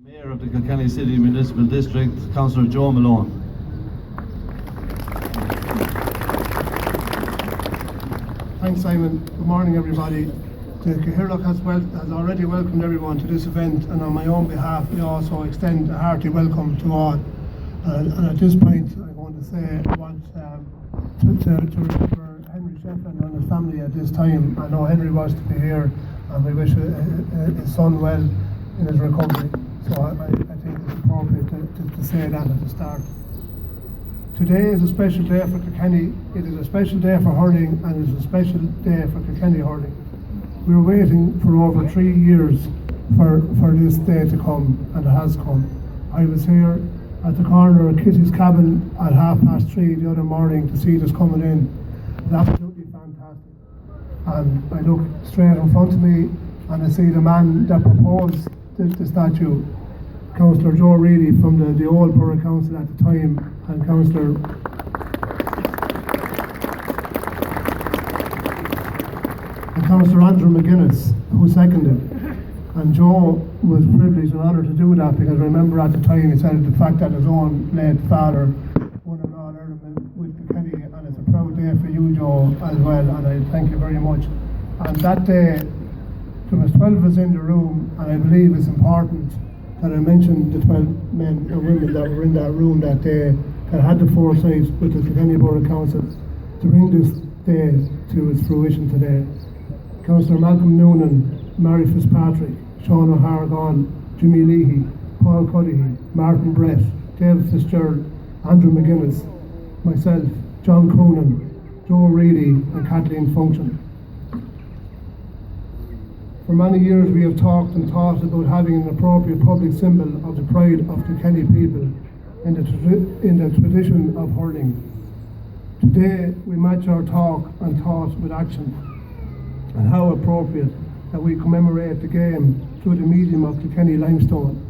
Mayor of the Kilkenny City Municipal District, Councillor Joe Malone. Thanks, Simon. Good morning, everybody. The Hurling has already welcomed everyone to this event, and on my own behalf, we also extend a hearty welcome to all. And at this point, I want to say I want to remember Henry Shefflin and his family at this time. I know Henry was to be here, and we wish his son well in his recovery. So I think it's appropriate to say that at the start. Today is a special day for Kilkenny. It is a special day for hurling, and it is a special day for Kilkenny hurling. We were waiting for over 3 years for this day to come, and it has come. I was here at the corner of Kitty's cabin at 3:30 the other morning to see this coming in. It's absolutely fantastic. And I look straight in front of me and I see the man that proposed the statue, Councillor Joe Reedy from the old Borough Council at the time, and Councillor Andrew McGuinness, who seconded. And Joe was privileged and honoured to do that, because I remember at the time he said the fact that his own late father won an All-Ireland with Kilkenny, and it's a proud day for you, Joe, as well, and I thank you very much. And that day, there was 12 of us in the room, and I believe it's important that I mentioned the 12 men and women that were in that room that day that had the foresight with the Kilkenny Borough Council to bring this day to its fruition today. Councillor Malcolm Noonan, Mary Fitzpatrick, Sean O'Hargan, Jimmy Leahy, Paul Cuddihy, Martin Brett, David Fitzgerald, Andrew McGuinness, myself, John Coonan, Joe Reedy and Kathleen Function. For many years we have talked and thought about having an appropriate public symbol of the pride of Kilkenny people in the tradition of hurling. Today we match our talk and thought with action, and how appropriate that we commemorate the game through the medium of Kilkenny limestone.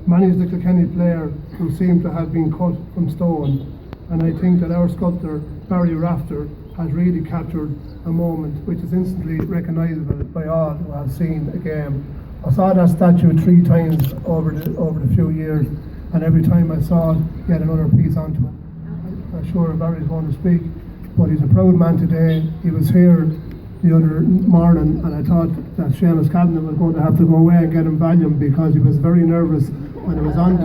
Many is the Kilkenny player who seem to have been cut from stone, and I think that our sculptor Barry Rafter has really captured a moment which is instantly recognisable by all who have seen a game. I saw that statue 3 times over the few years, and every time I saw it, he had another piece onto it. I'm sure Barry's going to speak, but he's a proud man today. He was here the other morning, and I thought that Seamus Cabinet was going to have to go away and get him Valium, because he was very nervous when I was on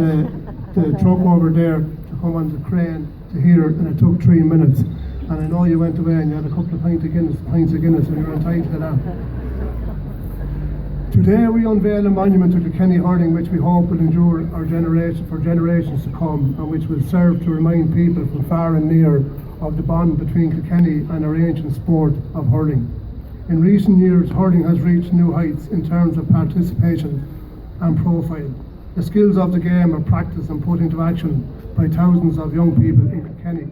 the truck over there to come on the crane to hear it, and it took 3 minutes. And I know you went away and you had a couple of pints of Guinness, and you're entitled to that. Today we unveil a monument to Kilkenny hurling which we hope will endure for generations to come, and which will serve to remind people from far and near of the bond between Kilkenny and our ancient sport of hurling. In recent years, hurling has reached new heights in terms of participation and profile. The skills of the game are practiced and put into action by thousands of young people in Kilkenny,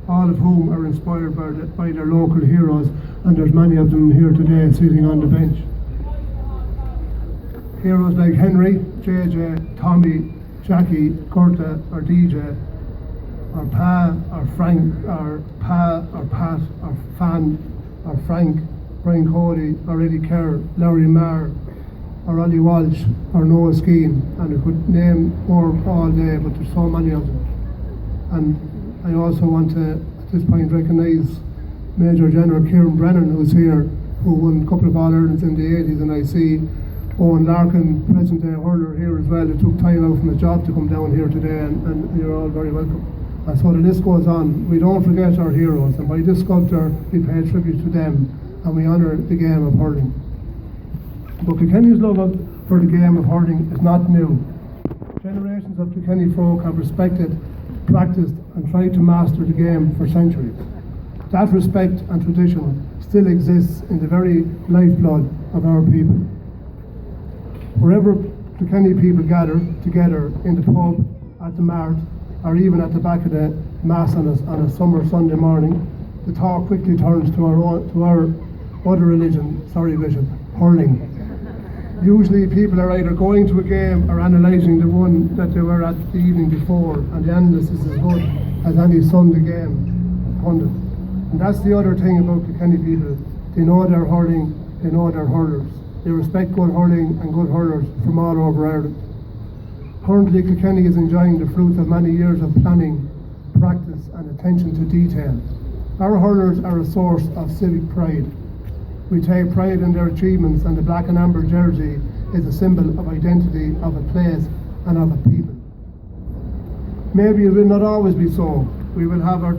all of whom are inspired by their local heroes, and there's many of them here today sitting on the bench. Heroes like Henry, JJ, Tommy, Jackie, Gurta or DJ, or Pa, or Frank, or Pa, or Pat, or Fan, or Frank, Brian Cody, or Eddie Kerr, Larry Marr, or Ollie Walsh, or Noah Skeen, and I could name more all day, but there's so many of them. And I also want to, at this point, recognise Major General Kieran Brennan, who's here, who won a couple of All-Irelands in the 80s, and I see Owen Larkin, present-day hurler, here as well, who took time out from his job to come down here today, and you're all very welcome. And so the list goes on. We don't forget our heroes, and by this sculpture we pay tribute to them, and we honour the game of hurling. But Kilkenny's love for the game of hurling is not new. Generations of Kilkenny folk have respected, practiced and tried to master the game for centuries. That respect and tradition still exists in the very lifeblood of our people. Wherever Kilkenny people gather together in the pub, at the mart, or even at the back of the mass on a summer Sunday morning, the talk quickly turns to our other religion, Bishop, hurling. Usually people are either going to a game or analysing the one that they were at the evening before, and the analysis is as good as any Sunday game pundit. And that's the other thing about Kilkenny people. They know their hurling, they know their hurlers. They respect good hurling and good hurlers from all over Ireland. Currently, Kilkenny is enjoying the fruits of many years of planning, practice and attention to detail. Our hurlers are a source of civic pride. We take pride in their achievements, and the black and amber jersey is a symbol of identity of a place and of a people. Maybe it will not always be so. We will have our